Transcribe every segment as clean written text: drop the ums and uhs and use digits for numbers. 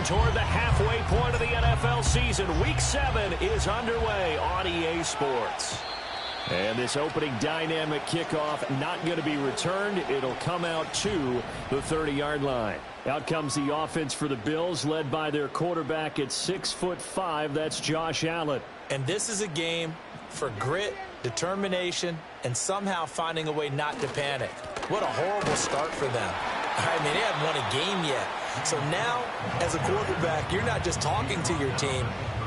Marching toward the halfway point of the NFL season. Week 7 is underway on EA Sports. And this opening dynamic kickoff not going to be returned. It'll come out to the 30-yard line. Out comes the offense for the Bills, led by their quarterback at 6'5". That's Josh Allen. And this is a game for grit, determination, and somehow finding a way not to panic. What a horrible start for them. I mean, they haven't won a game yet. So now, as a quarterback, you're not just talking to your team.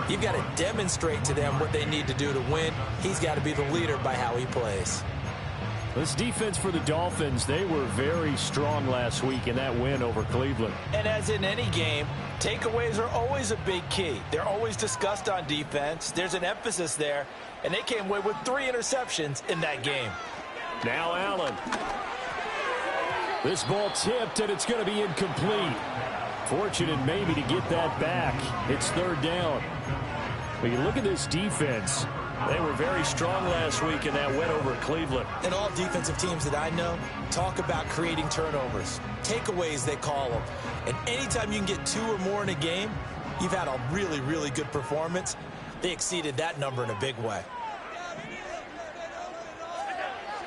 You've got to demonstrate to them what they need to do to win. He's got to be the leader by how he plays. This defense for the Dolphins, they were very strong last week in that win over Cleveland. And as in any game, takeaways are always a big key. They're always discussed on defense. There's an emphasis there, and they came away with 3 interceptions in that game. Now Allen. This ball tipped, and it's going to be incomplete. Fortunate maybe to get that back. It's 3rd down. But you look at this defense. They were very strong last week in that win over Cleveland. And all defensive teams that I know talk about creating turnovers. Takeaways, they call them. And anytime you can get 2 or more in a game, you've had a really, really good performance. They exceeded that number in a big way.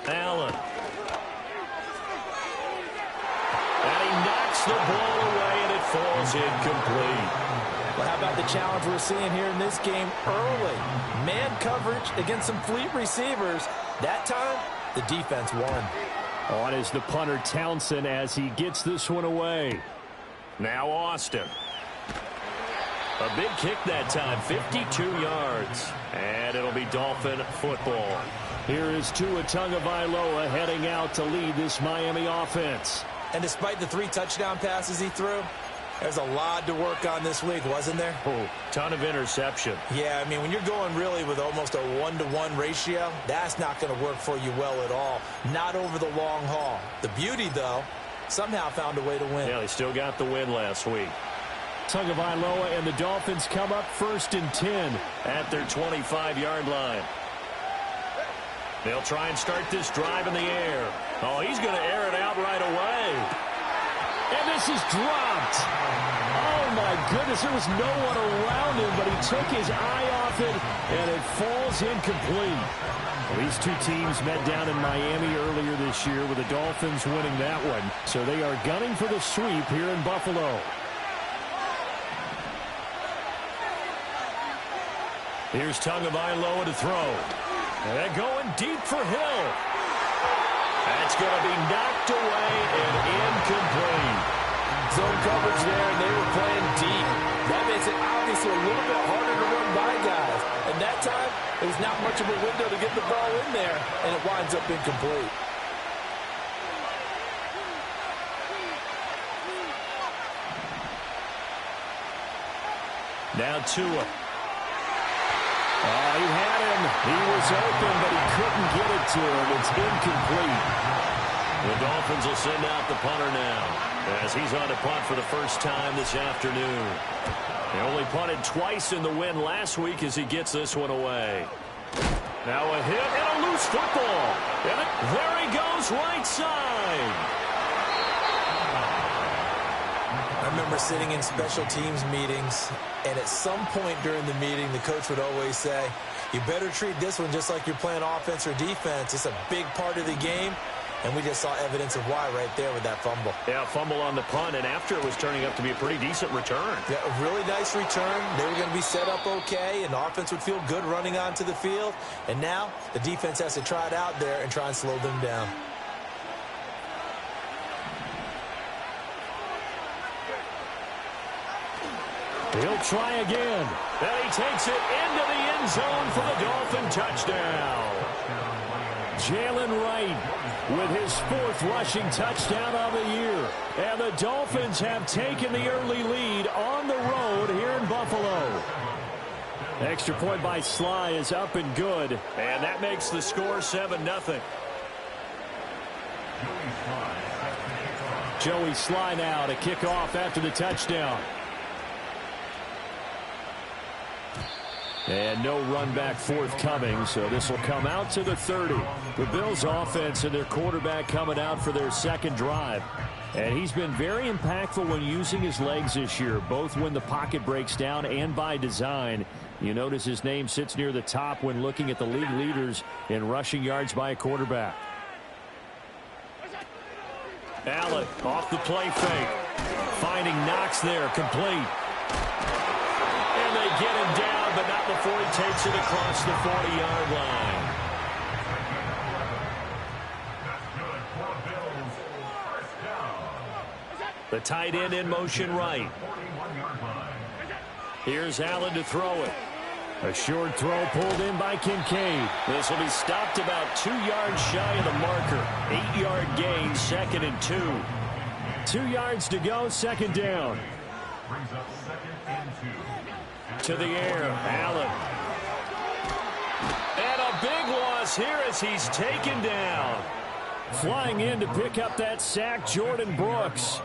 Allen. And he knocks the ball away, and it falls incomplete. Well, how about the challenge we're seeing here in this game early? Man coverage against some fleet receivers. That time, the defense won. On is the punter Townsend as he gets this one away. Now Austin. A big kick that time, 52 yards. And it'll be Dolphin football. Here is Tua Tagovailoa heading out to lead this Miami offense. And despite the 3 touchdown passes he threw, there's a lot to work on this week, wasn't there? Oh, ton of interception. Yeah, I mean, when you're going really with almost a 1-to-1 ratio, that's not going to work for you well at all. Not over the long haul. The beauty, though, somehow found a way to win. Yeah, they still got the win last week. Tagovailoa and the Dolphins come up 1st and 10 at their 25-yard line. They'll try and start this drive in the air. Oh, he's going to air it out right away. And this is dropped. Oh, my goodness. There was no one around him, but he took his eye off it, and it falls incomplete. Well, these 2 teams met down in Miami earlier this year with the Dolphins winning that one. So they are gunning for the sweep here in Buffalo. Here's Tagovailoa to throw. And going deep for Hill. That's going to be knocked away and incomplete. Zone coverage there, and they were playing deep. That makes it obviously a little bit harder to run by guys. And that time, there was not much of a window to get the ball in there, and it winds up incomplete. Now Tua. Oh, he had him. He was open, but he couldn't get it to him. It's incomplete. The Dolphins will send out the punter now as he's on to punt for the first time this afternoon. He only punted twice in the win last week as he gets this one away. Now a hit and a loose football. And there he goes right side. I remember sitting in special teams meetings, and at some point during the meeting, the coach would always say, you better treat this one just like you're playing offense or defense. It's a big part of the game, and we just saw evidence of why right there with that fumble. Yeah, fumble on the punt, and after it was turning up to be a pretty decent return. Yeah, a really nice return. They were going to be set up okay, and the offense would feel good running onto the field. And now the defense has to try it out there and try and slow them down. He'll try again. And he takes it into the end zone for the Dolphin touchdown. Jalen Wright with his 4th rushing touchdown of the year. And the Dolphins have taken the early lead on the road here in Buffalo. Extra point by Sly is up and good. And that makes the score 7-0. Joey Sly now to kick off after the touchdown. And no run back forthcoming, so this will come out to the 30. The Bills offense and their quarterback coming out for their second drive. And he's been very impactful when using his legs this year, both when the pocket breaks down and by design. You notice his name sits near the top when looking at the league leaders in rushing yards by a quarterback. Allen off the play fake. Finding Knox there, complete. And they get him down, but not before he takes it across the 40-yard line. The tight end in motion right. Here's Allen to throw it. A short throw pulled in by Kincaid. This will be stopped about 2 yards shy of the marker. 8-yard gain, 2nd and 2. 2 yards to go, second down. To the air, Allen. And a big loss here as he's taken down. Flying in to pick up that sack, Jordan Brooks.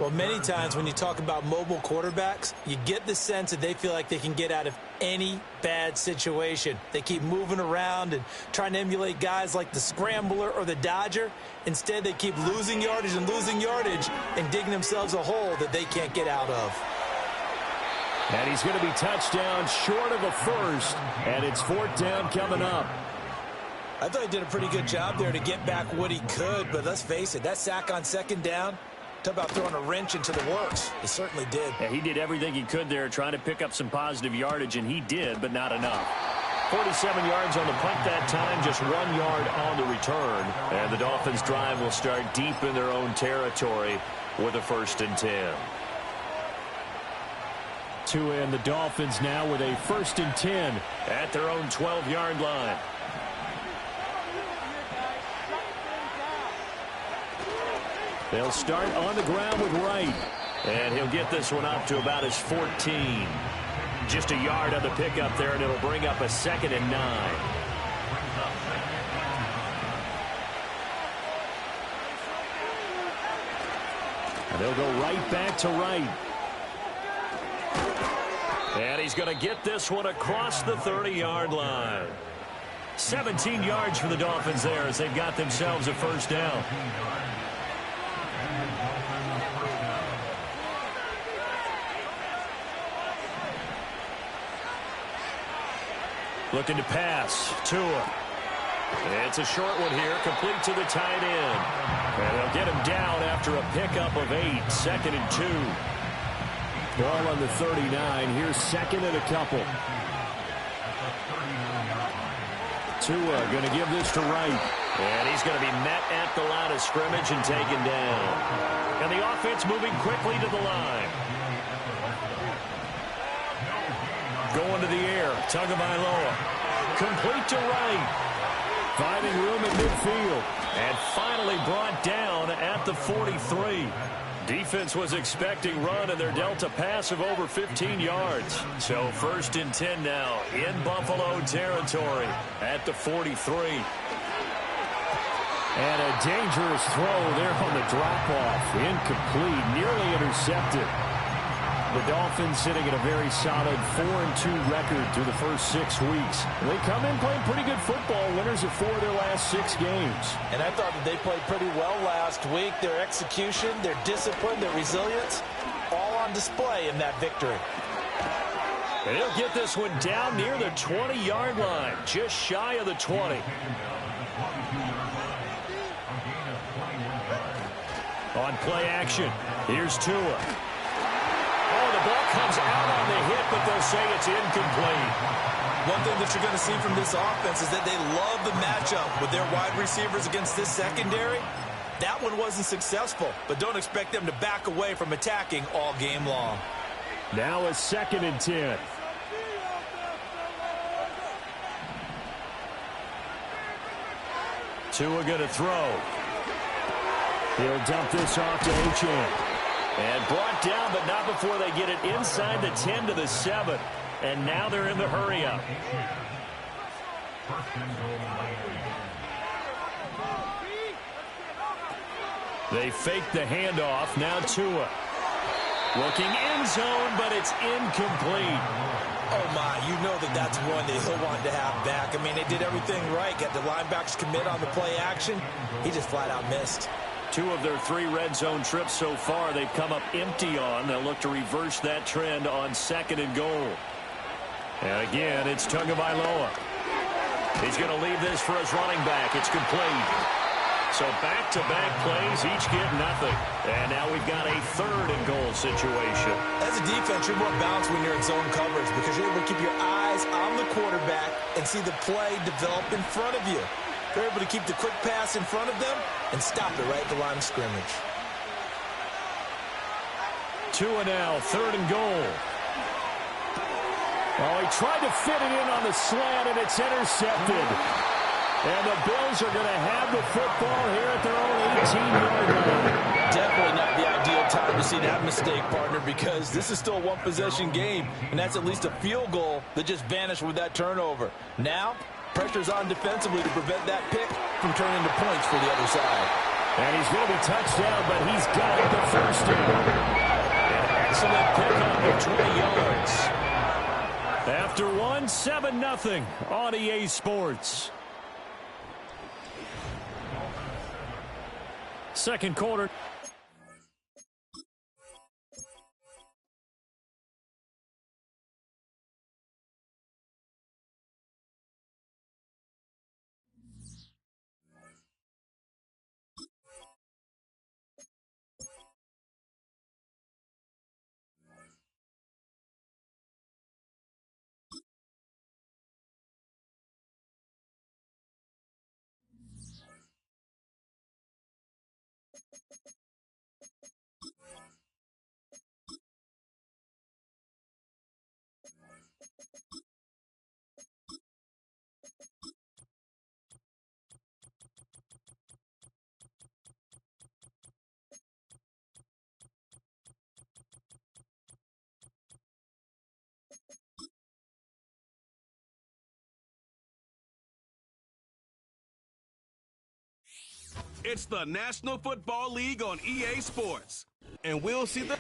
Well, many times when you talk about mobile quarterbacks, you get the sense that they feel like they can get out of any bad situation. They keep moving around and trying to emulate guys like the Scrambler or the Dodger. Instead, they keep losing yardage and digging themselves a hole that they can't get out of. And he's going to be touchdown short of a first, and it's 4th down coming up. I thought he did a pretty good job there to get back what he could, but let's face it, that sack on 2nd down, talk about throwing a wrench into the works. He certainly did. Yeah, he did everything he could there trying to pick up some positive yardage, and he did, but not enough. 47 yards on the punt that time, just 1 yard on the return. And the Dolphins' drive will start deep in their own territory with a 1st and 10. Tua and the Dolphins now with a 1st and 10 at their own 12-yard line. They'll start on the ground with Wright. And he'll get this one up to about his 14. Just a yard on the pickup there, and it'll bring up a 2nd and 9. And they'll go right back to Wright. And he's going to get this one across the 30-yard line. 17 yards for the Dolphins there as they've got themselves a 1st down. Looking to pass. Tua. It's a short one here, complete to the tight end. And they'll get him down after a pickup of 8, 2nd and 2. Ball on the 39. Here's 2nd and a couple. Tua going to give this to Wright. And he's going to be met at the line of scrimmage and taken down. And the offense moving quickly to the line. Going to the air. Tagovailoa. Complete to Wright. Finding room at midfield. And finally brought down at the 43. Defense was expecting run, and they're dealt a pass of over 15 yards. So 1st and 10 now in Buffalo territory at the 43. And a dangerous throw there on the drop-off. Incomplete, nearly intercepted. The Dolphins sitting at a very solid 4-2 record through the first 6 weeks. They come in playing pretty good football, winners of 4 of their last 6 games. And I thought that they played pretty well last week. Their execution, their discipline, their resilience, all on display in that victory. And he'll get this one down near the 20-yard line, just shy of the 20. On play action, here's Tua. Oh, the ball comes out on the hit, but they'll say it's incomplete. One thing that you're going to see from this offense is that they love the matchup with their wide receivers against this secondary. That one wasn't successful, but don't expect them to back away from attacking all game long. Now a 2nd and 10. Tua going to throw. He'll dump this off to Achane. And brought down, but not before they get it inside the 10 to the 7. And now they're in the hurry-up. They fake the handoff. Now Tua. Looking end zone, but it's incomplete. Oh, my, you know that's one that he'll want to have back. I mean, they did everything right. Got the linebackers commit on the play action. He just flat out missed. 2 of their 3 red zone trips so far they've come up empty on. They'll look to reverse that trend on 2nd and goal. And again, it's Tagovailoa. He's going to leave this for his running back. It's complete. So back-to-back plays, each get nothing. And now we've got a 3rd and goal situation. As a defense, you're more balanced when you're in zone coverage because you're able to keep your eyes on the quarterback and see the play develop in front of you. They're able to keep the quick pass in front of them and stop it right at the line of scrimmage. 2 and now, 3rd and goal. Oh, he tried to fit it in on the slant, and it's intercepted. And the Bills are going to have the football here at their own 18-yard line. Definitely not the ideal time to see that mistake, partner, because this is still a one-possession game, and that's at least a field goal that just vanished with that turnover. Now, pressure's on defensively to prevent that pick from turning into points for the other side. And he's going to be touched down, but he's got the first down. An excellent pickup of 20 yards. After 1, 7-0 on EA Sports. Second quarter. It's the National Football League on EA Sports. And we'll see the...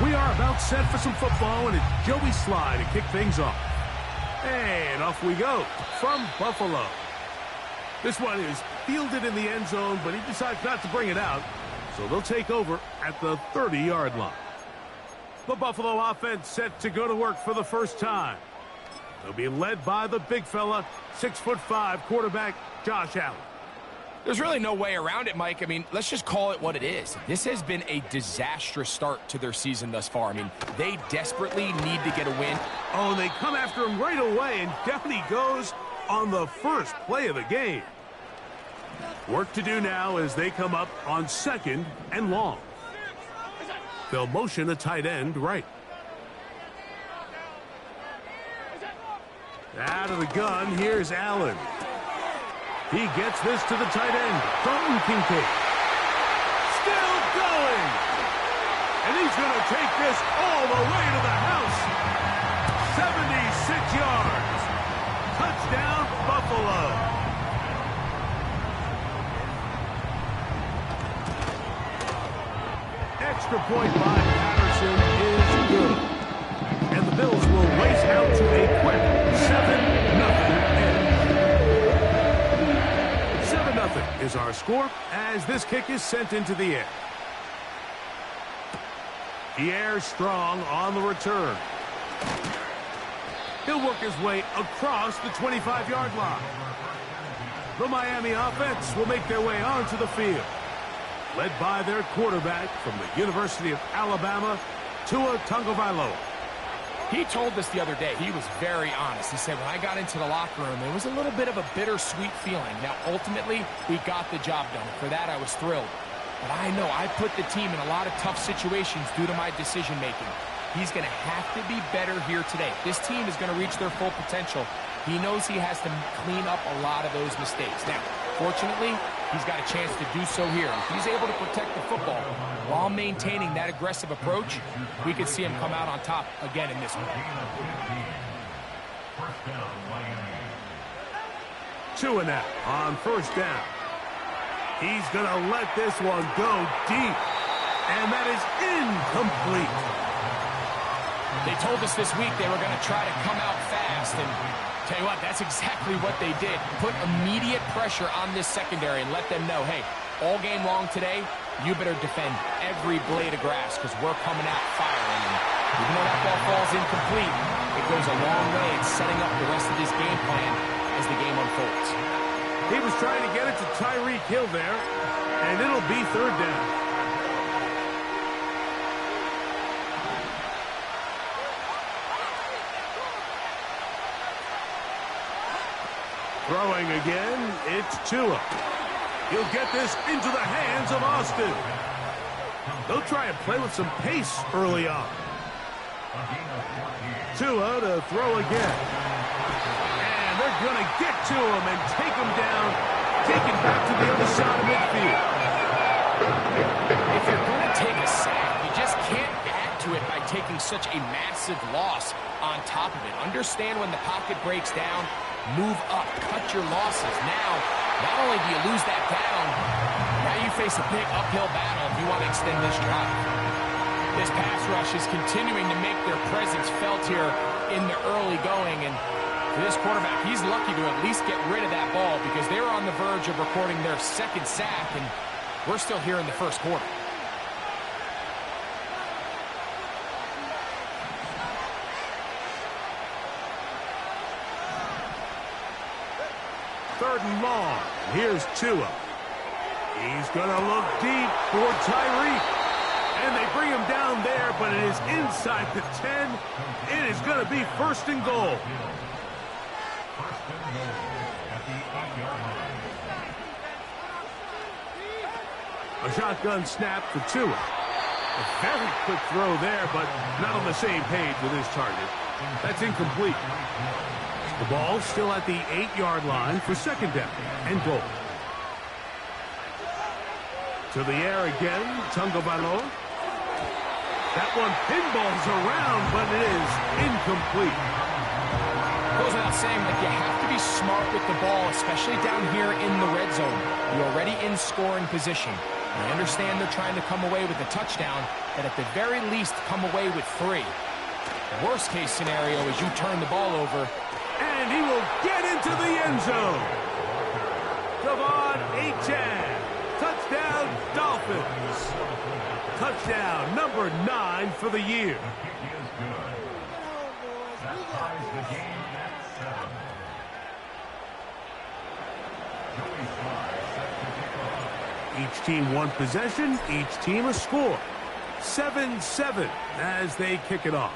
We are about set for some football, and it's Joey Sly to kick things off. And off we go from Buffalo. This one is fielded in the end zone, but he decides not to bring it out. So they'll take over at the 30-yard line. The Buffalo offense set to go to work for the first time. They'll be led by the big fella, 6'5" quarterback Josh Allen. There's really no way around it, Mike. I mean, let's just call it what it is. This has been a disastrous start to their season thus far. I mean, they desperately need to get a win. Oh, they come after him right away, and down he goes on the first play of the game. Work to do now as they come up on 2nd and long. They'll motion a tight end right. Out of the gun, here's Allen. He gets this to the tight end, Dalton Kincaid. Still going. And he's going to take this all the way to the house. 76 yards. Touchdown, Buffalo. Extra point by Patterson is good. And the Bills will race out to a quick 7-0 end. 7-0 is our score as this kick is sent into the air. The air strong on the return. He'll work his way across the 25-yard line. The Miami offense will make their way onto the field, led by their quarterback from the University of Alabama, Tua Tagovailoa. He told us the other day, he was very honest. He said, when I got into the locker room, it was a little bit of a bittersweet feeling. Now, ultimately, we got the job done. For that, I was thrilled. But I know I put the team in a lot of tough situations due to my decision-making. He's going to have to be better here today. This team is going to reach their full potential. He knows he has to clean up a lot of those mistakes. Now, fortunately, he's got a chance to do so here. If he's able to protect the football while maintaining that aggressive approach, we could see him come out on top again in this one. Tua now on first down. He's going to let this one go deep. And that is incomplete. They told us this week they were going to try to come out fast, and tell you what, that's exactly what they did. Put immediate pressure on this secondary and let them know, hey, all game long today, you better defend every blade of grass because we're coming out firing. And even though that ball falls incomplete, it goes a long way in setting up the rest of this game plan as the game unfolds. He was trying to get it to Tyreek Hill there, and it'll be third down. Throwing again, it's Tua. He'll get this into the hands of Austin. They'll try and play with some pace early on. Tua to throw again. And they're going to get to him and take him down, take it back to the other side of midfield. If you're going to take a sack, you just can't add to it by taking such a massive loss on top of it. Understand when the pocket breaks down, move up, cut your losses. Now, not only do you lose that down, now you face a big uphill battle if you want to extend this drive. This pass rush is continuing to make their presence felt here in the early going, and for this quarterback, he's lucky to at least get rid of that ball because they were on the verge of recording their second sack, and we're still here in the first quarter. Third and long. Here's Tua. He's going to look deep for Tyreek. And they bring him down there, but it is inside the 10. It is going to be first and goal. A shotgun snap for Tua. A very quick throw there, but not on the same page with his target. That's incomplete. The ball still at the 8-yard line for second down and goal. To the air again, Gflbills. That one pinballs around, but it is incomplete. Goes without saying that you have to be smart with the ball, especially down here in the red zone. You're already in scoring position. I understand they're trying to come away with a touchdown, but at the very least come away with 3. Worst case scenario is you turn the ball over. And he will get into the end zone. Devon Achane. Touchdown, Dolphins. Touchdown number 9 for the year. Each team one possession, each team a score. 7-7 as they kick it off.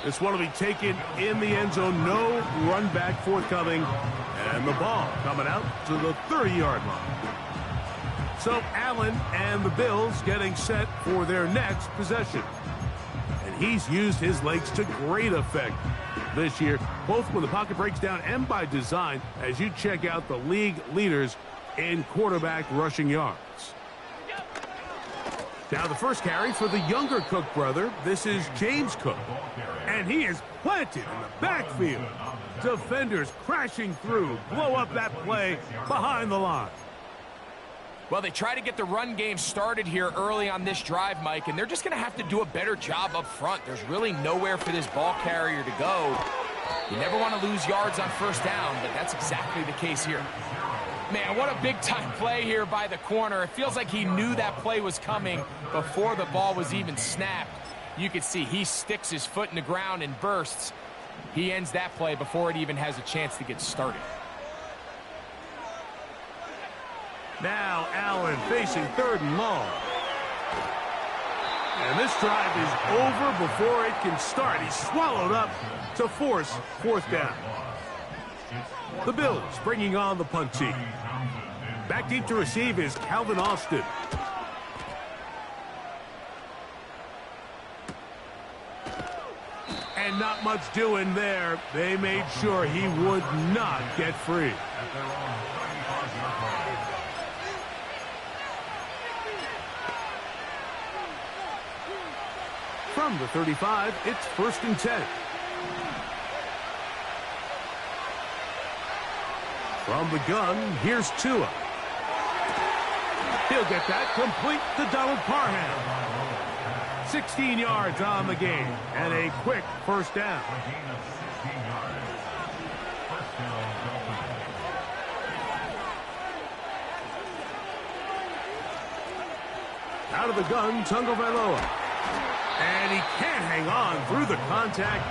This one will be taken in the end zone. No run back forthcoming. And the ball coming out to the 30-yard line. So Allen and the Bills getting set for their next possession. And he's used his legs to great effect this year, both when the pocket breaks down and by design, as you check out the league leaders in quarterback rushing yards. Now the first carry for the younger Cook brother. This is James Cook. And he is planted in the backfield. Defenders crashing through, blow up that play behind the line. Well, they try to get the run game started here early on this drive, Mike, and they're just going to have to do a better job up front. There's really nowhere for this ball carrier to go. You never want to lose yards on first down, but that's exactly the case here. Man, what a big-time play here by the corner. It feels like he knew that play was coming before the ball was even snapped. You can see he sticks his foot in the ground and bursts. He ends that play before it even has a chance to get started. Now Allen facing third and long. And this drive is over before it can start. He's swallowed up to force fourth down. The Bills bringing on the punt team. Back deep to receive is Calvin Austin. And not much doing there. They made sure he would not get free. From the 35, it's first and 10. From the gun, here's Tua. He'll get that complete to Donald Parham. 16 yards on the game and a quick first down. Out of the gun, Tagovailoa. And he can't hang on through the contact.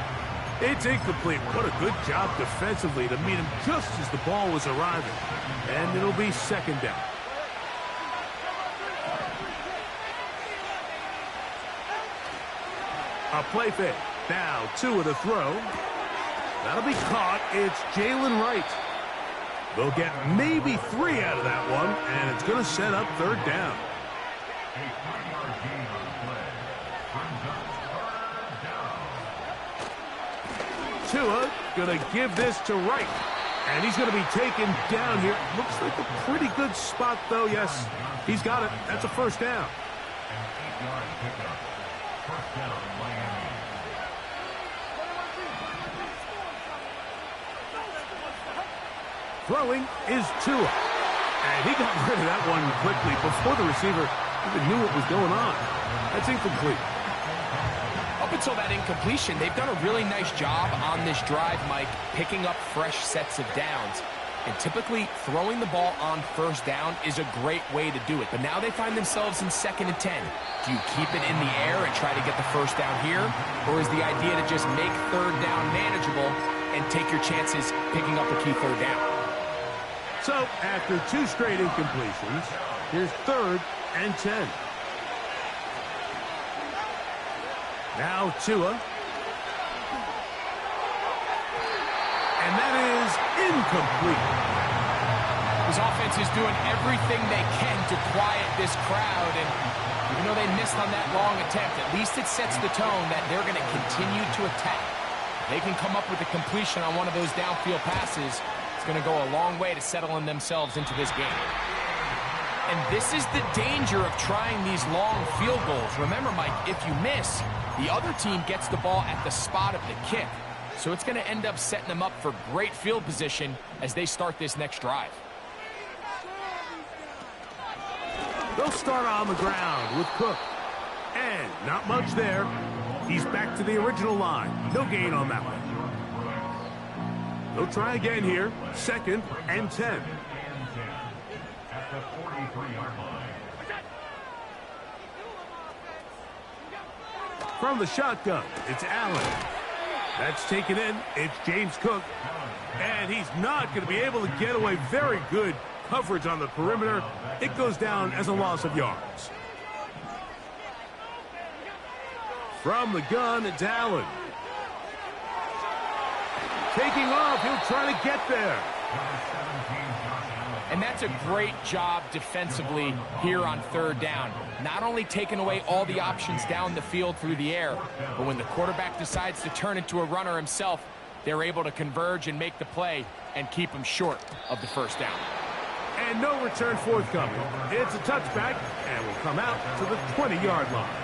It's incomplete. What a good job defensively to meet him just as the ball was arriving. And it'll be second down. A play fake. Now Tua to throw. That'll be caught. It's Jalen Wright. They'll get maybe 3 out of that one, and it's going to set up third down. Tua going to give this to Wright. And he's going to be taken down here. Looks like a pretty good spot, though. Yes, he's got it. That's a first down. Throwing is Tua. And he got rid of that one quickly before the receiver even knew what was going on. That's incomplete. Up until that incompletion, they've done a really nice job on this drive, Mike, picking up fresh sets of downs. And typically, throwing the ball on first down is a great way to do it. But now they find themselves in 2nd and 10. Do you keep it in the air and try to get the first down here? Or is the idea to just make third down manageable and take your chances picking up a key third down? So, after 2 straight incompletions, here's 3rd and 10. Now Tua. And that is incomplete. His offense is doing everything they can to quiet this crowd. And even though they missed on that long attempt, at least it sets the tone that they're going to continue to attack. They can come up with a completion on one of those downfield passes. It's going to go a long way to settling themselves into this game. And this is the danger of trying these long field goals. Remember, Mike, if you miss, the other team gets the ball at the spot of the kick. So it's going to end up setting them up for great field position as they start this next drive. They'll start on the ground with Cook. And not much there. He's back to the original line. No gain on that one. They'll try again here. 2nd and 10. From the shotgun, it's Allen. That's taken in. It's James Cook. And he's not going to be able to get away. Very good coverage on the perimeter. It goes down as a loss of yards. From the gun, it's Allen. Taking off, he'll try to get there. And that's a great job defensively here on 3rd down. Not only taking away all the options down the field through the air, but when the quarterback decides to turn into a runner himself, they're able to converge and make the play and keep him short of the first down. And no return forthcoming. It's a touchback and will come out to the 20-yard line.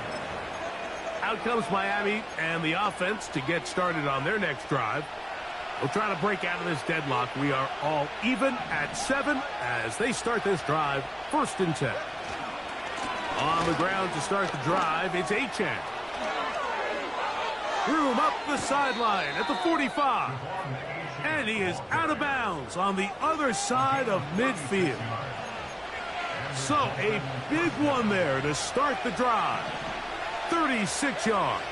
Out comes Miami and the offense to get started on their next drive. We'll try to break out of this deadlock. We are all even at 7 as they start this drive. 1st and 10. On the ground to start the drive, it's Achane. Room up the sideline at the 45. And he is out of bounds on the other side of midfield. So a big one there to start the drive. 36 yards.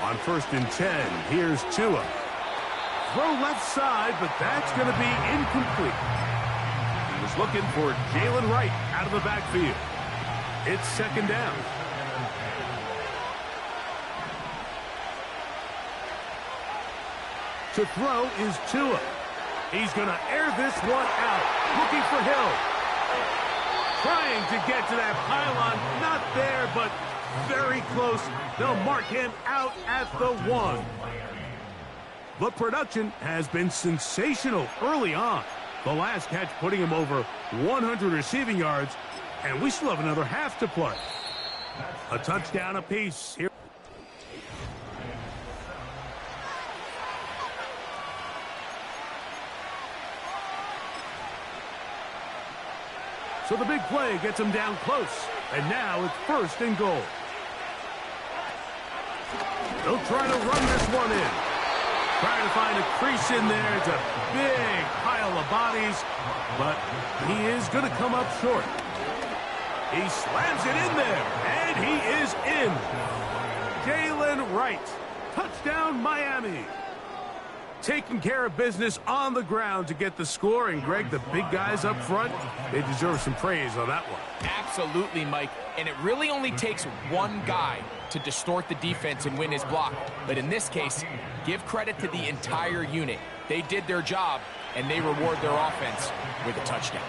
On 1st and 10, here's Tua. Throw left side, but that's going to be incomplete. He was looking for Jalen Wright out of the backfield. It's 2nd down. To throw is Tua. He's going to air this one out. Looking for Hill. Trying to get to that pylon. Not there, but very close. They'll mark him out at the 1. The production has been sensational early on. The last catch putting him over 100 receiving yards, and we still have another half to play. A touchdown apiece here. So the big play gets him down close. And now it's 1st and goal. They'll try to run this one in. Trying to find a crease in there. It's a big pile of bodies. But he is going to come up short. He slams it in there. And he is in. Jalen Wright. Touchdown, Miami. Taking care of business on the ground to get the score. And, Greg, the big guys up front, they deserve some praise on that one. Absolutely, Mike. And it really only takes one guy to distort the defense and win his block. But in this case, give credit to the entire unit. They did their job, and they reward their offense with a touchdown.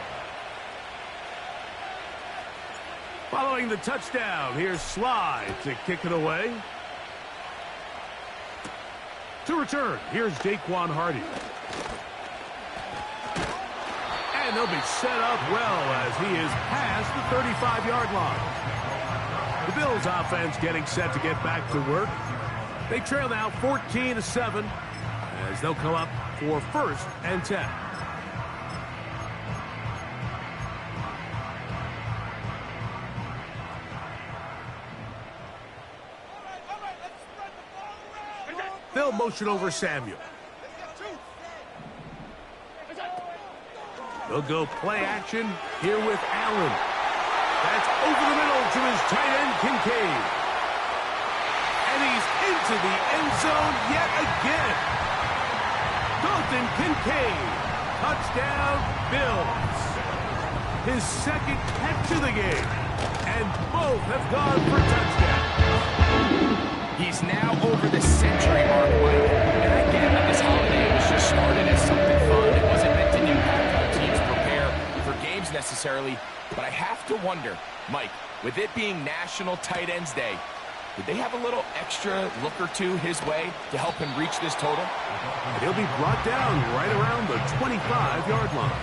Following the touchdown, here's Slide to kick it away. To return, here's Jaquan Hardy. And they'll be set up well as he is past the 35-yard line. The Bills offense getting set to get back to work. They trail now 14-7 as they'll come up for 1st and 10. They'll motion over Samuel. They'll go play action here with Allen. That's over the middle to his tight end, Kincaid. And he's into the end zone yet again. Dalton Kincaid. Touchdown, Bills. His 2nd catch of the game. And both have gone for touchdowns. He's now over the century mark, Mike. And I get that this holiday was just started as something fun. It wasn't meant to impact how teams prepare for games necessarily. But I have to wonder, Mike, with it being National Tight Ends Day, did they have a little extra look or two his way to help him reach this total? He'll be brought down right around the 25-yard line.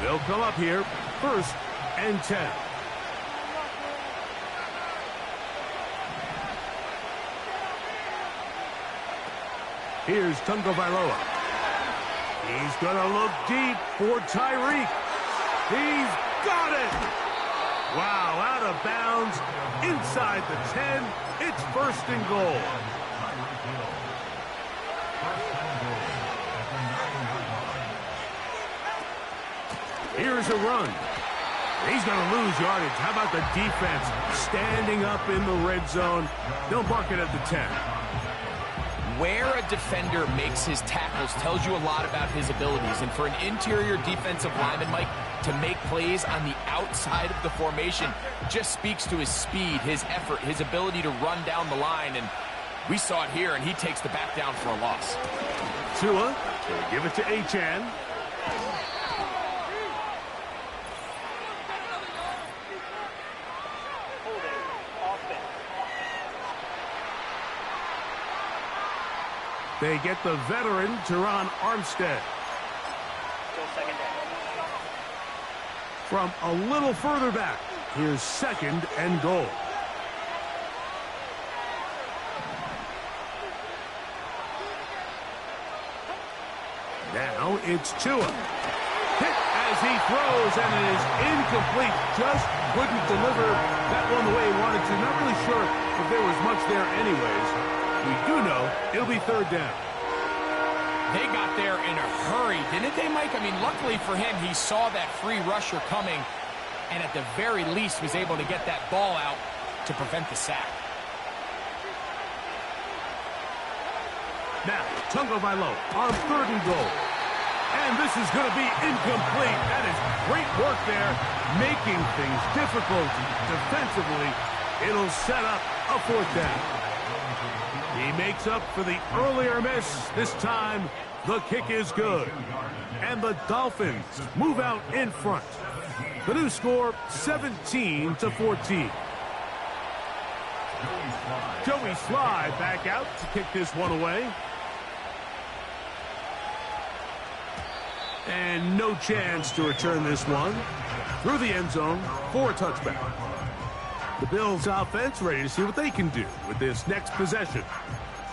They'll come up here, 1st and 10. Here's Tagovailoa. He's going to look deep for Tyreek. He's got it. Wow, out of bounds, inside the 10. It's 1st and goal. Here's a run. He's going to lose yardage. How about the defense standing up in the red zone? They'll mark it at the 10. Where a defender makes his tackles tells you a lot about his abilities. And for an interior defensive lineman, Mike, to make plays on the outside of the formation just speaks to his speed, his effort, his ability to run down the line. And we saw it here, and he takes the back down for a loss. Tua, give it to Achane. They get the veteran, Teron Armstead. From a little further back, here's 2nd and goal. Now it's Tua. Hit as he throws, and it is incomplete. Just couldn't deliver that one the way he wanted to. Not really sure if there was much there anyways. We do know it'll be 3rd down. They got there in a hurry, didn't they, Mike? I mean, luckily for him, he saw that free rusher coming and at the very least was able to get that ball out to prevent the sack. Now, Tagovailoa on 3rd and goal. And this is going to be incomplete. That is great work there, making things difficult defensively. It'll set up a 4th down. He makes up for the earlier miss. This time, the kick is good. And the Dolphins move out in front. The new score, 17-14. Joey Slide back out to kick this one away. And no chance to return this one through the end zone for a touchback. The Bills offense ready to see what they can do with this next possession.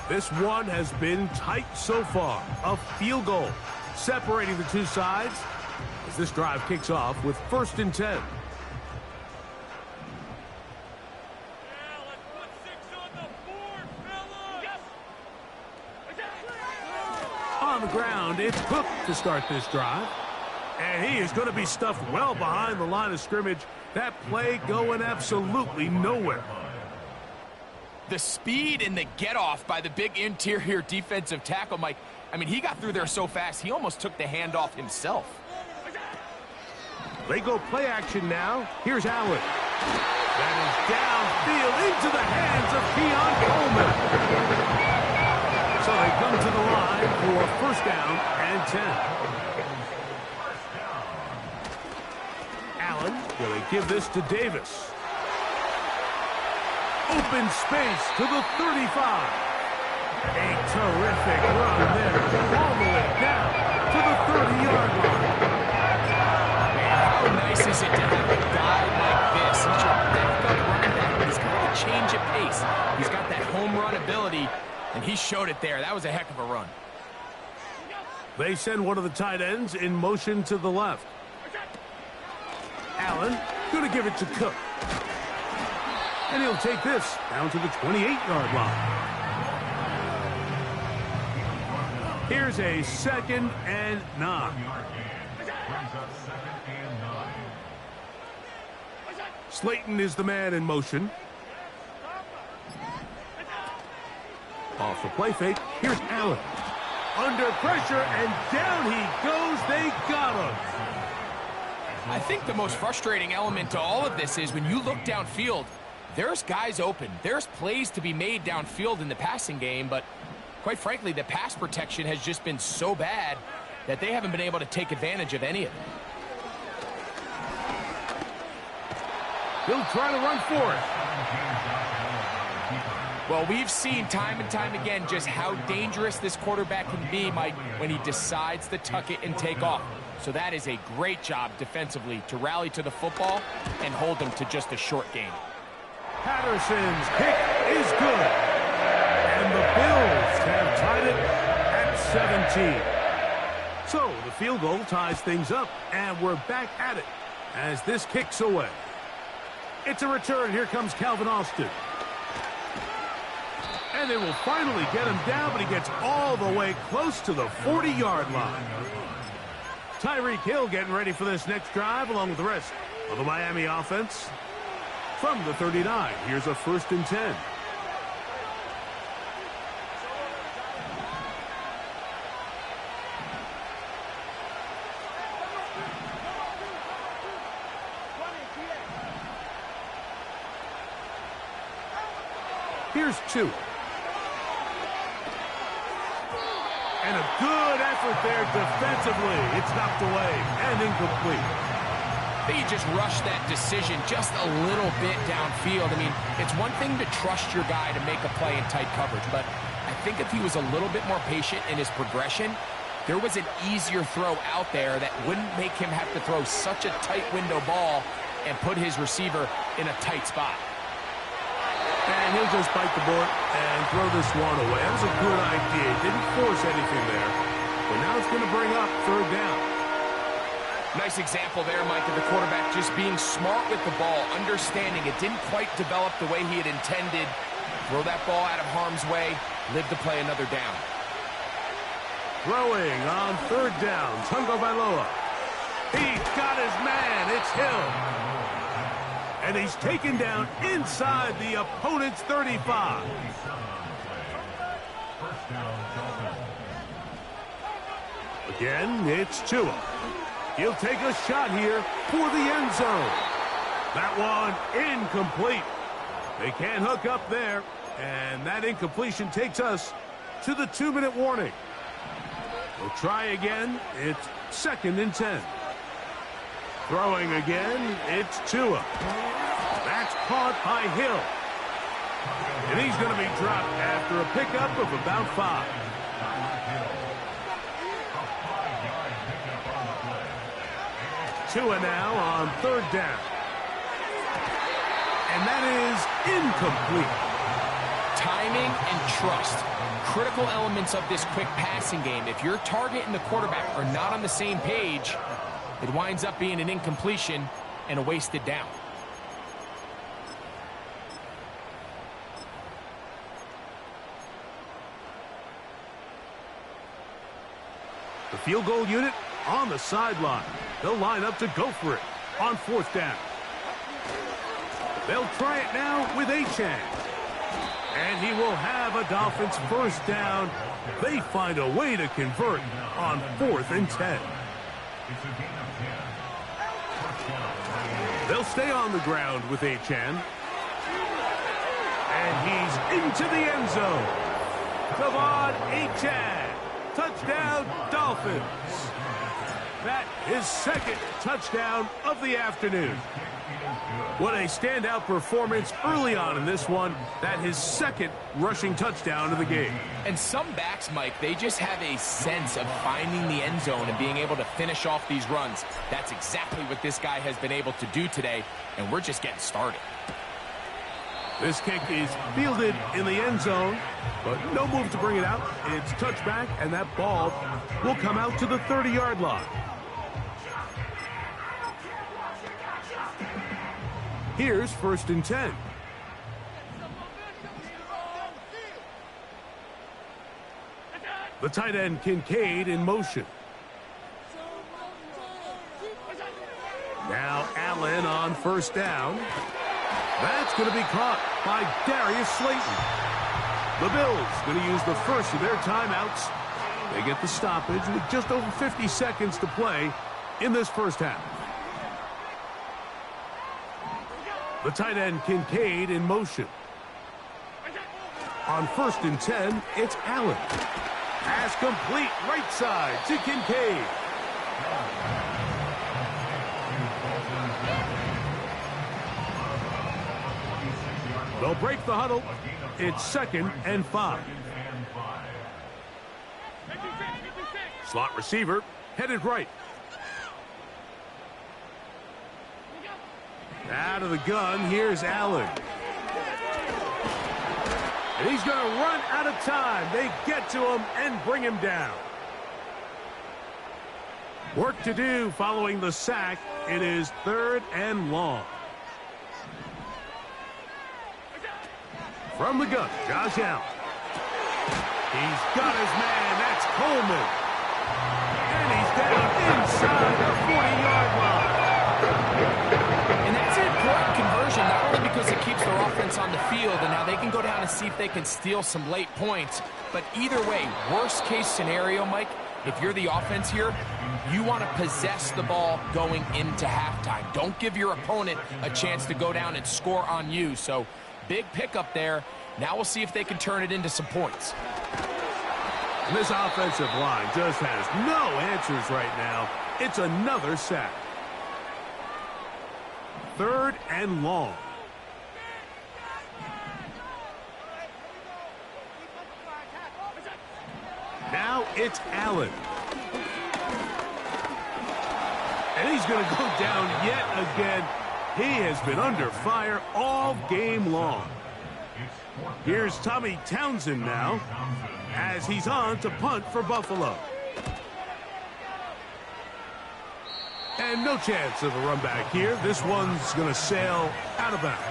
This one has been tight so far. A field goal separating the two sides as this drive kicks off with 1st and 10. On the ground, it's Cook to start this drive. And he is going to be stuffed well behind the line of scrimmage. That play going absolutely nowhere. The speed and the get-off by the big interior defensive tackle, Mike. I mean, he got through there so fast, he almost took the handoff himself. They go play action now. Here's Allen. That is downfield into the hands of Keon Coleman. So they come to the line for 1st down and 10. Allen going to give this to Davis. Open space to the 35. A terrific run there, all the way down to the 30-yard line. Man, how nice is it to have a guy like this? He's your backup running back. He's got a change of pace. He's got that home run ability, and he showed it there. That was a heck of a run. They send one of the tight ends in motion to the left. Allen going to give it to Cook. And he'll take this down to the 28-yard line. Here's a 2nd and 9. Slayton is the man in motion. Off the play fake, here's Allen. Under pressure, and down he goes. They got him. I think the most frustrating element to all of this is when you look downfield, there's guys open. There's plays to be made downfield in the passing game, but quite frankly, the pass protection has just been so bad that they haven't been able to take advantage of any of it. He'll try to run for it. Well, we've seen time and time again just how dangerous this quarterback can be, Mike, when he decides to tuck it and take off. So that is a great job defensively to rally to the football and hold them to just a short game. Patterson's kick is good. And the Bills have tied it at 17. So the field goal ties things up, and we're back at it as this kicks away. It's a return. Here comes Calvin Austin. And they will finally get him down, but he gets all the way close to the 40-yard line. Tyreek Hill getting ready for this next drive along with the rest of the Miami offense. From the 39, here's a 1st and 10. Here's 2. And a good effort there defensively. It's knocked away and incomplete. I think he just rushed that decision just a little bit downfield. I mean, it's one thing to trust your guy to make a play in tight coverage, but I think if he was a little bit more patient in his progression, there was an easier throw out there that wouldn't make him have to throw such a tight window ball and put his receiver in a tight spot. And he'll just bite the bullet and throw this one away. That was a good idea. Didn't force anything there. But now it's going to bring up 3rd down. Nice example there, Mike, of the quarterback just being smart with the ball, understanding it didn't quite develop the way he had intended. Throw that ball out of harm's way, live to play another down. Throwing on 3rd down, Tagovailoa. He's got his man. It's Hill. And he's taken down inside the opponent's 35. Again, it's Tua. He'll take a shot here for the end zone. That one incomplete. They can't hook up there, and that incompletion takes us to the 2-minute warning. We'll try again. It's 2nd and 10. Throwing again, it's Tua. That's caught by Hill. And he's going to be dropped after a pickup of about 5. Tua now on 3rd down. And that is incomplete. Timing and trust, critical elements of this quick passing game. If your target and the quarterback are not on the same page, it winds up being an incompletion and a wasted down. The field goal unit on the sideline. They'll line up to go for it on 4th down. They'll try it now with Achane. And he will have a Dolphins 1st down. They find a way to convert on 4th and 10. They'll stay on the ground with Achane. And he's into the end zone. Devon Achane. Touchdown, Dolphins. That is 2nd touchdown of the afternoon. What a standout performance early on in this one. That his 2nd rushing touchdown of the game. And some backs, Mike, they just have a sense of finding the end zone and being able to finish off these runs. That's exactly what this guy has been able to do today, and we're just getting started. This kick is fielded in the end zone, but no move to bring it out. It's touchback, and that ball will come out to the 30-yard line. Here's 1st and 10. The tight end Kincaid in motion. Now Allen on 1st down. That's going to be caught by Darius Slayton. The Bills going to use the first of their timeouts. They get the stoppage with just over 50 seconds to play in this 1st half. The tight end Kincaid in motion. On 1st and 10, it's Allen. Pass complete right side to Kincaid. They'll break the huddle. It's 2nd and 5. Slot receiver headed right. Out of the gun, here's Allen. And he's going to run out of time. They get to him and bring him down. Work to do following the sack. It is 3rd and long. From the gun, Josh Allen. He's got his man. That's Coleman. And he's down inside the 40-yard line. And that's an important conversion, not only because it keeps their offense on the field, and now they can go down and see if they can steal some late points. But either way, worst-case scenario, Mike, if you're the offense here, you want to possess the ball going into halftime. Don't give your opponent a chance to go down and score on you. So big pickup there. Now we'll see if they can turn it into some points. And this offensive line just has no answers right now. It's another sack. 3rd and long. Now it's Allen. And he's going to go down yet again. He has been under fire all game long. Here's Tommy Townsend now as he's on to punt for Buffalo. And no chance of a run back here. This one's going to sail out of bounds.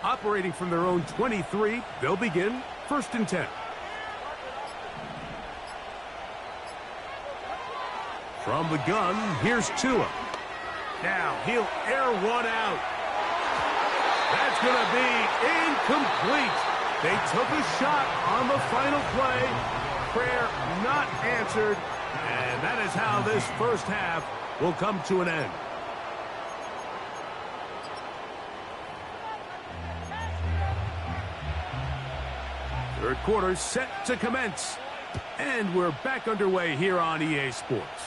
Operating from their own 23, they'll begin 1st and 10. From the gun, here's Tua. Now he'll air one out. That's going to be incomplete. They took a shot on the final play. Prayer not answered. And that is how this 1st half will come to an end. Third quarter set to commence. And we're back underway here on EA Sports.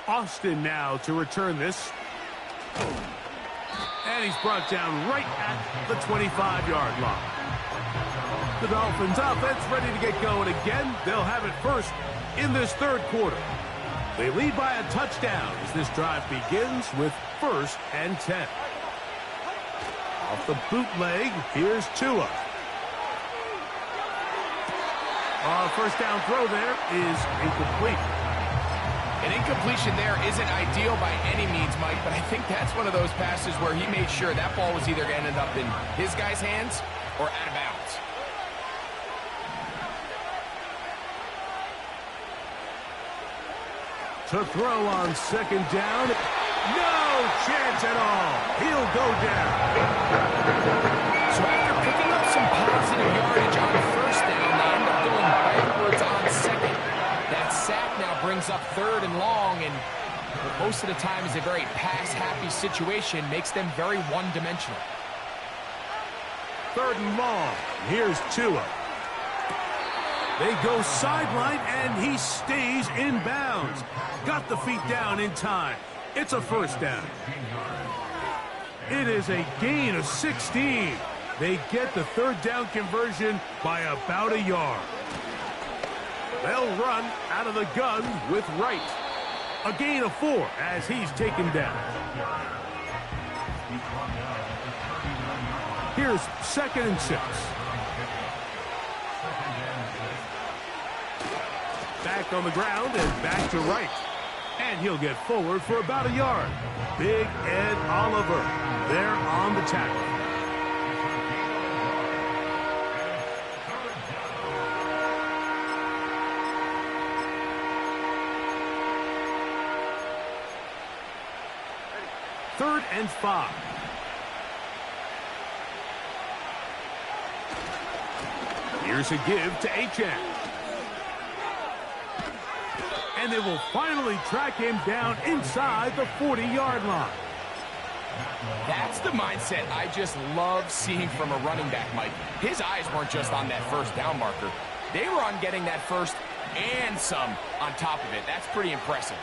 Austin now to return this. And he's brought down right at the 25-yard line. The Dolphins offense ready to get going again. They'll have it first in this third quarter. They lead by a touchdown as this drive begins with 1st and 10. Off the bootleg, here's Tua. First down throw there is incomplete. An incompletion there isn't ideal by any means, Mike, but I think that's one of those passes where he made sure that ball was either going to end up in his guy's hands or out of bounds. To throw on second down. No chance at all. He'll go down. So after picking up some positive yardage on first down, they end up going backwards on second. That sack now brings up 3rd and long, and most of the time is a very pass-happy situation, makes them very one-dimensional. 3rd and long. Here's Tua. They go sideline, and he stays in bounds. Got the feet down in time. It's a first down. It is a gain of 16. They get the 3rd down conversion by about a yard. They'll run out of the gun with Wright. A gain of 4 as he's taken down. Here's 2nd and 6. Back on the ground and back to Wright. And he'll get forward for about a yard. Big Ed Oliver there on the tackle. Third and 5. Here's a give to Achane. And they will finally track him down inside the 40-yard line. That's the mindset I just love seeing from a running back, Mike. His eyes weren't just on that first down marker. They were on getting that first and some on top of it. That's pretty impressive.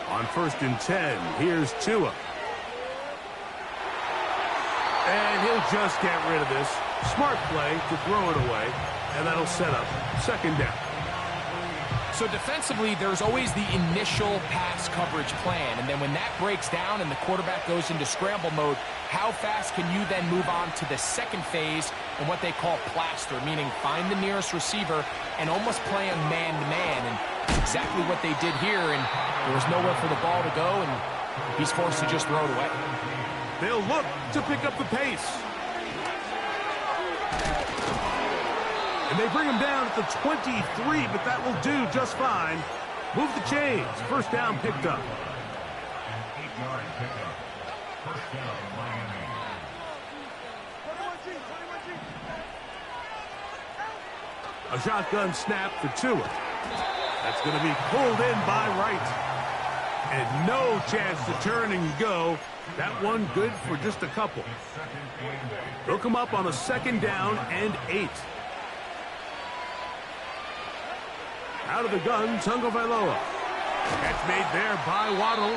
On 1st and 10, here's Tua. And he'll just get rid of this. Smart play to throw it away, and that'll set up 2nd down. So defensively, there's always the initial pass coverage plan, and then when that breaks down and the quarterback goes into scramble mode, how fast can you then move on to the second phase and what they call plaster, meaning find the nearest receiver and almost play him man-to-man, and that's exactly what they did here, and there was nowhere for the ball to go, and he's forced to just throw it away. They'll look to pick up the pace. And they bring him down at the 23, but that will do just fine. Move the chains. First down picked up. A shotgun snap for Tua. That's going to be pulled in by Wright. And no chance to turn and go. That one good for just a couple. They'll come up on a 2nd down and 8. Out of the gun, Gflbills. That's made there by Waddle.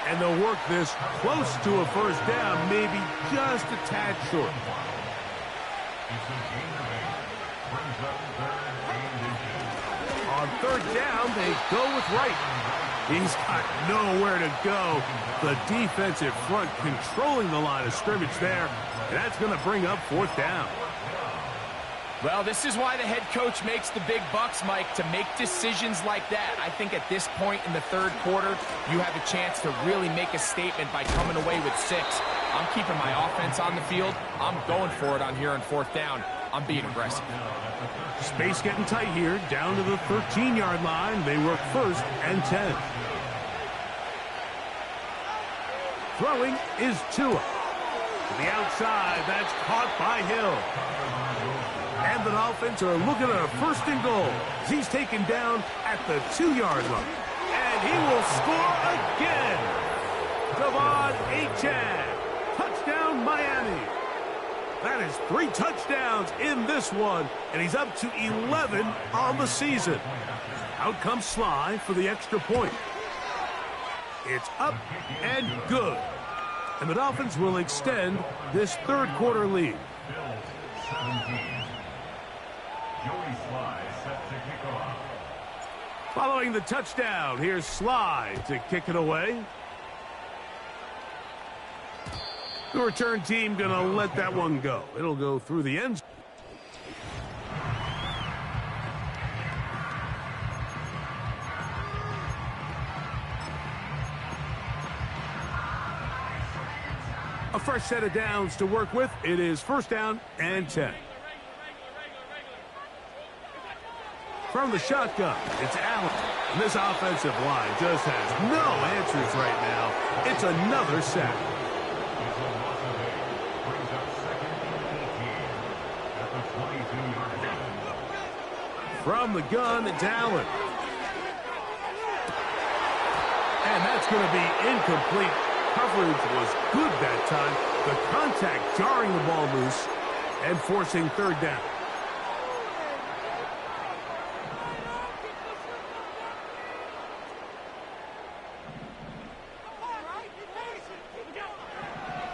And they'll work this close to a first down, maybe just a tad short. On 3rd down, they go with Wright. He's got nowhere to go. The defensive front controlling the line of scrimmage there. And that's going to bring up 4th down. Well, this is why the head coach makes the big bucks, Mike, to make decisions like that. I think at this point in the 3rd quarter, you have a chance to really make a statement by coming away with 6. I'm keeping my offense on the field. I'm going for it on here on 4th down. I'm being aggressive. Space getting tight here, down to the 13-yard line. They work 1st and 10. Throwing is Tua. To the outside, that's caught by Hill. And the Dolphins are looking at a 1st and goal. He's taken down at the 2-yard line. And he will score again. Devon Achane. Touchdown, Miami. That is 3 touchdowns in this one, and he's up to 11 on the season. Out comes Sly for the extra point. It's up and good. And the Dolphins will extend this third quarter lead. Following the touchdown, here's Sly to kick it away. The return team going to let that one go. It'll go through the end zone. A fresh set of downs to work with. It is first down and 10. From the shotgun, it's Allen. And this offensive line just has no answers right now. It's another sack. From the gun, it's Allen. And that's going to be incomplete. Coverage was good that time. The contact jarring the ball loose and forcing third down.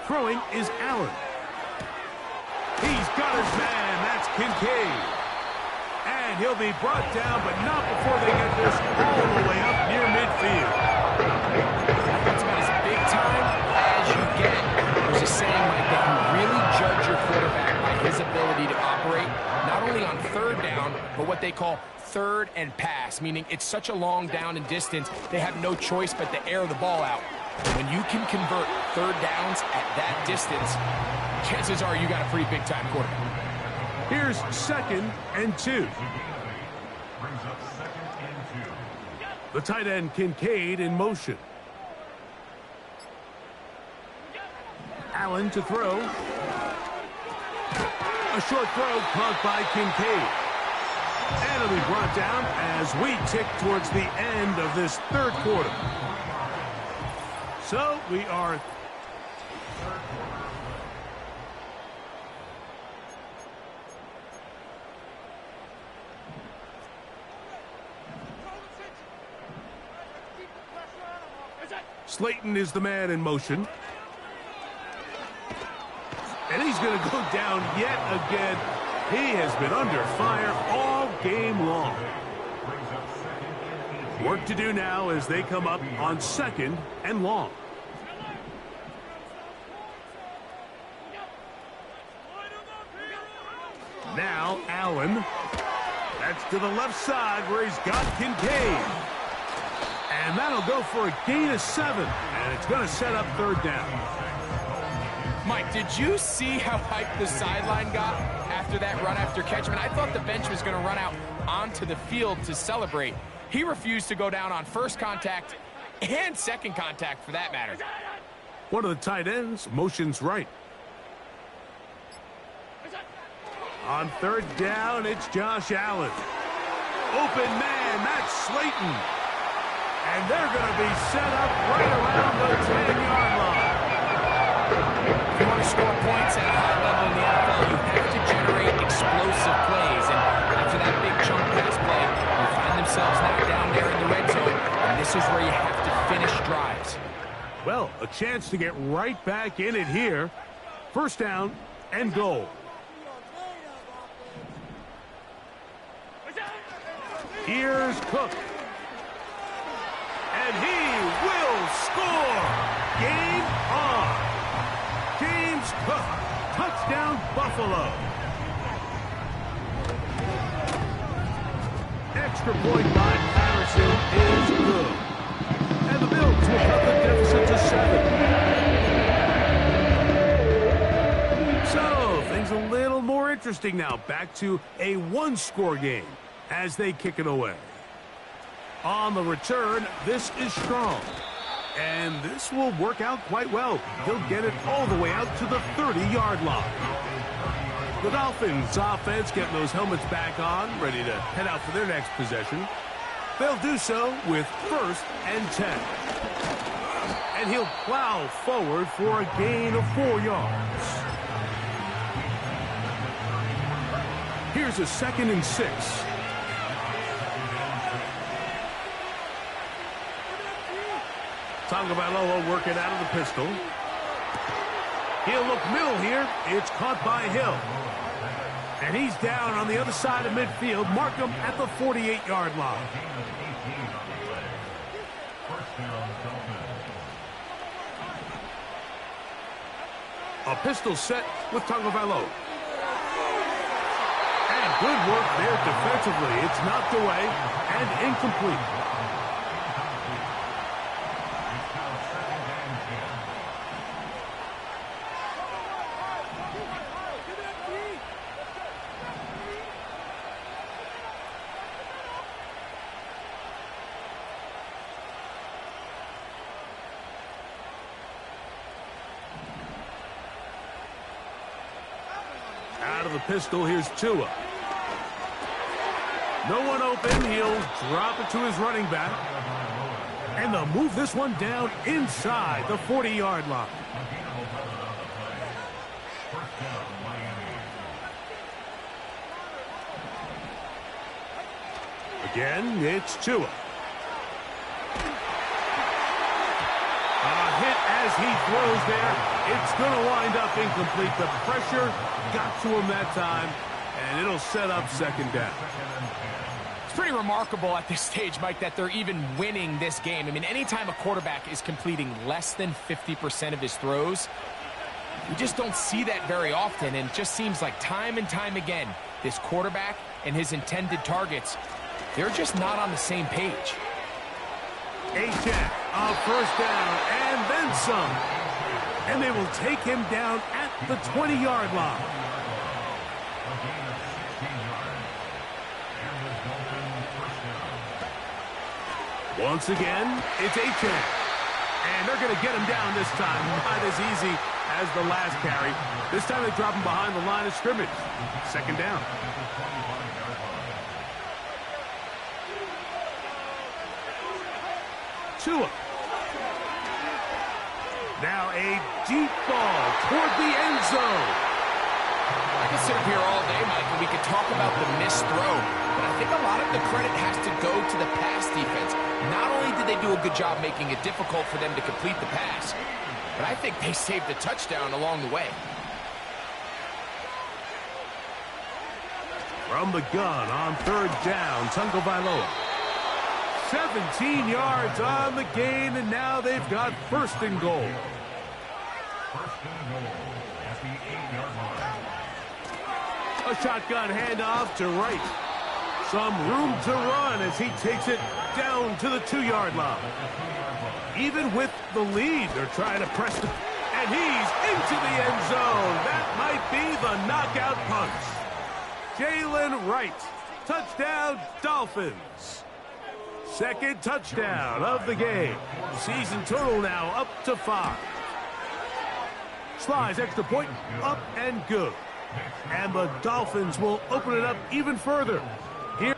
Throwing is Allen. He's got his man. That's Kincaid. And he'll be brought down, but not before they get this all the way up near midfield. That's about as big time as you get. There's a saying like that: you really judge your quarterback by his ability to operate, not only on third down, but what they call third and pass, meaning it's such a long down and distance, they have no choice but to air the ball out. When you can convert third downs at that distance, chances are you got a pretty big-time quarterback. Here's second and 2. The tight end Kincaid in motion. Allen to throw. A short throw caught by Kincaid. And it'll be brought down as we tick towards the end of this third quarter. So we are... Slayton is the man in motion. And he's going to go down yet again. He has been under fire all game long. Work to do now as they come up on second and long. Now Allen. That's to the left side where he's got Kincaid. And that'll go for a gain of 7. And it's going to set up third down. Mike, did you see how hyped the sideline got after that run after catch? I mean, I thought the bench was going to run out onto the field to celebrate. He refused to go down on first contact and second contact, for that matter. One of the tight ends motions right. On third down, it's Josh Allen. Open man, that's Slayton. And they're going to be set up right around the 10-yard line. If you want to score points at a high level in the NFL, you have to generate explosive plays. And after that big chunk pass play, you find themselves now down there in the red zone. And this is where you have to finish drives. Well, a chance to get right back in it here. First down and goal. Here's Cook. And he will score. Game on. James Cook. Touchdown, Buffalo. Extra point by Patterson is good. And the Bills will cut the deficit to 7. So, things a little more interesting now. Back to a one-score game as they kick it away. On the return, this is strong. And this will work out quite well. They'll get it all the way out to the 30-yard line. The Dolphins offense getting those helmets back on, ready to head out for their next possession. They'll do so with first and 10. And he'll plow forward for a gain of 4 yards. Here's a 2nd and 6. Tagovailoa working out of the pistol. He'll look middle here. It's caught by Hill. And he's down on the other side of midfield. Mark him at the 48-yard line. A pistol set with Tagovailoa. And good work there defensively. It's knocked away and incomplete. Out of the pistol, here's Tua. No one open. He'll drop it to his running back. And they'll move this one down inside the 40-yard line. Again, it's Tua. A hit as he throws there. It's going to wind up incomplete. The pressure got to him that time, and it'll set up 2nd down. It's pretty remarkable at this stage, Mike, that they're even winning this game. I mean, anytime a quarterback is completing less than 50% of his throws, you just don't see that very often, and it just seems like time and time again, this quarterback and his intended targets, they're just not on the same page. A-check, a 1st down, and then some. And they will take him down at the 20-yard line. Once again, it's A-check. And they're going to get him down this time. Not as easy as the last carry. This time they drop him behind the line of scrimmage. 2nd down. Tua. Now a deep ball toward the end zone. I could sit up here all day, Mike, and we could talk about the missed throw, but I think a lot of the credit has to go to the pass defense. Not only did they do a good job making it difficult for them to complete the pass, but I think they saved the touchdown along the way. From the gun on 3rd down, Tagovailoa. 17 yards on the gain, and now they've got 1st and goal. 1st and goal at the 8-yard line. A shotgun handoff to Wright. Some room to run as he takes it down to the 2-yard line. Even with the lead, they're trying to press the... And he's into the end zone. That might be the knockout punch. Jalen Wright. Touchdown, Dolphins. 2nd touchdown of the game. Season total now up to 5. Slides extra point, up and good. And the Dolphins will open it up even further. Here.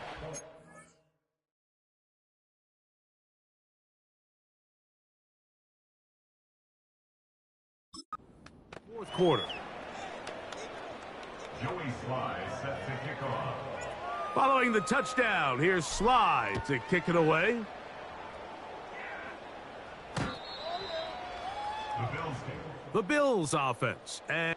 4th quarter. Joey Sly set to kick off. Following the touchdown, here's Sly to kick it away. The Bills offense. And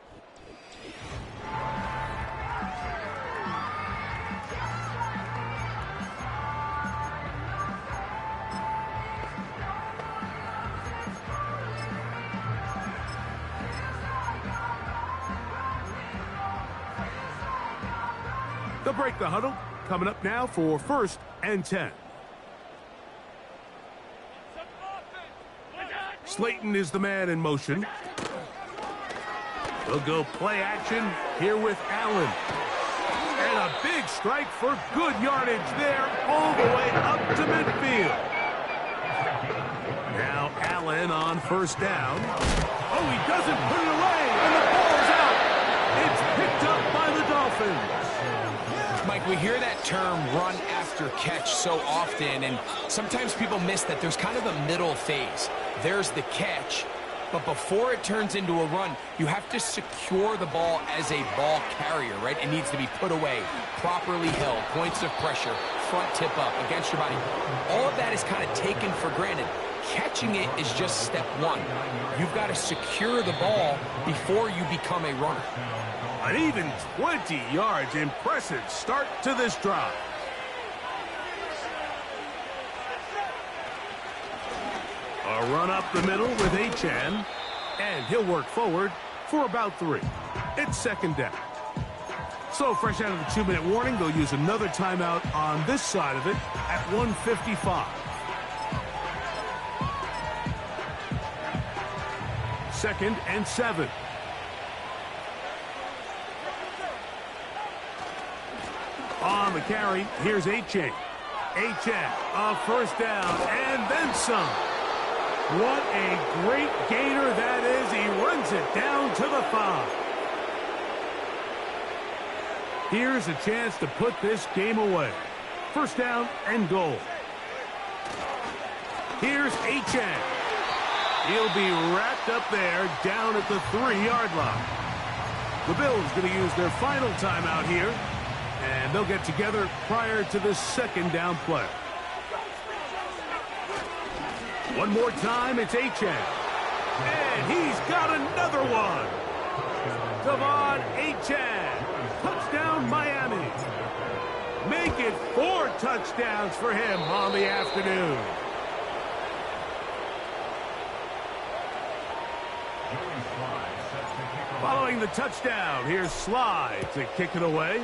they'll break the huddle. Coming up now for 1st and 10. Slayton is the man in motion. They'll go play action here with Allen. And a big strike for good yardage there all the way up to midfield. Now Allen on 1st down. Oh, he doesn't put it away, and the ball's out. It's picked up by the Dolphins. Mike, we hear that term run after catch so often, and sometimes people miss that there's kind of a middle phase. There's the catch, But before it turns into a run, you have to secure the ball as a ball carrier, right? It needs to be put away, properly held, points of pressure, front tip up against your body. All of that is kind of taken for granted. Catching it is just step one. You've got to secure the ball before you become a runner. An even 20 yards. Impressive start to this drive. A run up the middle with Achan, and he'll work forward for about 3. It's second down. So fresh out of the 2-minute warning, they'll use another timeout on this side of it at 1:55. Second and 7. On the carry, here's Achan. Achan, a first down, and then some. What a great gainer that is. He runs it down to the 5. Here's a chance to put this game away. First down and goal. Here's Achan. He'll be wrapped up there down at the 3-yard line. The Bills going to use their final timeout here, and they'll get together prior to the second down play. One more time, it's Achan. And he's got another one. Devon Achan. Touchdown, Miami. Make it 4 touchdowns for him on the afternoon. Following the touchdown, here's Sly to kick it away.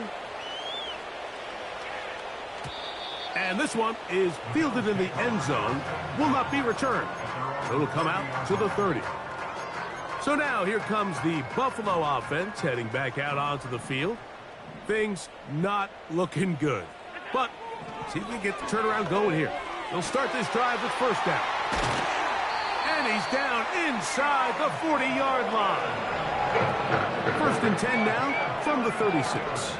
And this one is fielded in the end zone, will not be returned. So it'll come out to the 30. So now here comes the Buffalo offense heading back out onto the field. Things not looking good. But see if we can get the turnaround going here. They'll start this drive with first down. And he's down inside the 40-yard line. First and 10 now from the 36.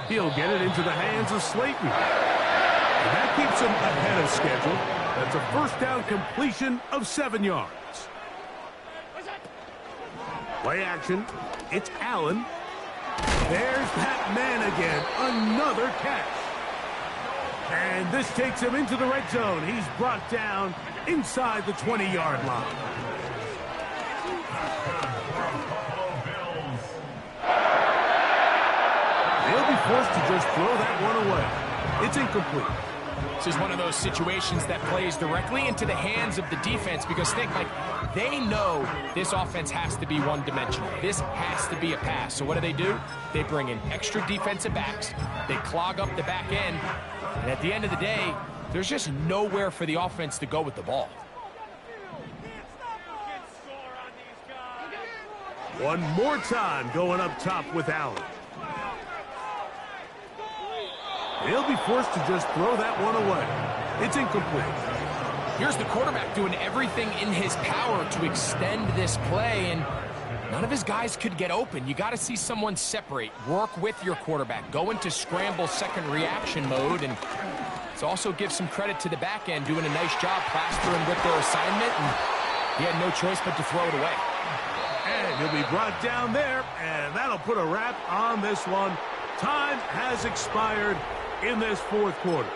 He'll get it into the hands of Slayton. And that keeps him ahead of schedule. That's a first down completion of 7 yards. Play action. It's Allen. There's that man again. Another catch. And this takes him into the red zone. He's brought down inside the 20-yard line. They'll be forced to just throw that one away. It's incomplete. This is one of those situations that plays directly into the hands of the defense because think, like, they know this offense has to be one-dimensional. This has to be a pass. So what do? They bring in extra defensive backs. They clog up the back end. And at the end of the day, there's just nowhere for the offense to go with the ball. One more time going up top with Allen. He'll be forced to just throw that one away. It's incomplete. Here's the quarterback doing everything in his power to extend this play, and none of his guys could get open. You got to see someone separate, work with your quarterback, go into scramble second reaction mode, and let's also give some credit to the back end doing a nice job plastering with their assignment, and he had no choice but to throw it away. And he'll be brought down there, and that'll put a wrap on this one. Time has expired in this fourth quarter.